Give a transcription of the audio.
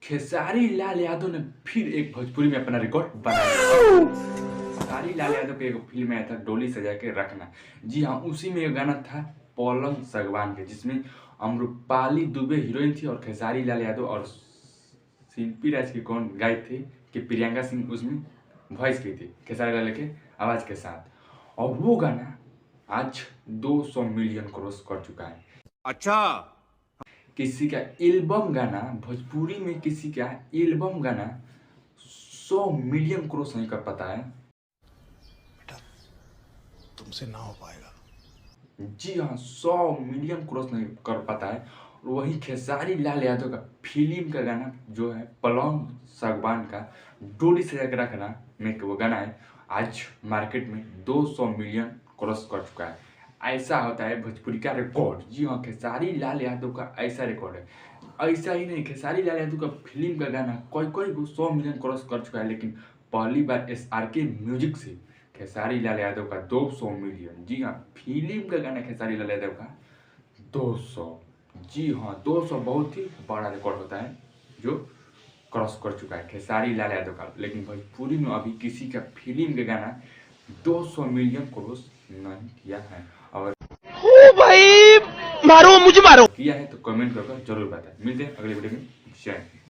खेसारी लाल यादव ने फिर एक भोजपुरी में अपना रिकॉर्ड बनाया। खेसारी लाल यादव की एक फिल्म आया था डोली सजा के रखना। जी हाँ, उसी में एक गाना था पलंग सगवान के, जिसमें अम्रपाली दुबे हीरोइन थी और खेसारी लाल यादव और शिल्पी राज की कौन गाई थी कि प्रियंका सिंह उसमें वॉइस की थी खेसारी लाल के आवाज़ के साथ। और वो गाना आज 200 मिलियन क्रॉस कर चुका है। अच्छा, किसी का एल्बम गाना भोजपुरी में, किसी का एल्बम गाना 100 मिलियन क्रॉस नहीं कर पाता है। बेटा तुमसे ना हो पाएगा। जी हाँ, 100 मिलियन क्रॉस नहीं कर पाता है। और वही खेसारी लाल यादव का फिल्म का गाना जो है पलंग सागवान का डोली सजा के रखना में वो गाना है, आज मार्केट में 200 मिलियन क्रॉस कर चुका है। ऐसा होता है भोजपुरी का रिकॉर्ड। जी हाँ, खेसारी लाल यादव का ऐसा रिकॉर्ड है। ऐसा ही नहीं, खेसारी लाल यादव का फिल्म का गाना कोई कोई 100 मिलियन क्रॉस कर चुका है, लेकिन पहली बार SRK म्यूजिक से खेसारी लाल यादव का 200 मिलियन। जी हाँ, फिल्म का गाना खेसारी लाल यादव का 200। जी हाँ, 200 बहुत ही बड़ा रिकॉर्ड होता है जो क्रॉस कर चुका है खेसारी लाल यादव का। लेकिन भोजपुरी में अभी किसी का फिल्म का गाना 200 मिलियन क्रॉस नहीं किया है। और ओ भाई मारो मुझे मारो। किया है तो कमेंट करके जरूर बताएं। मिलते हैं अगले वीडियो में। जय हिंद।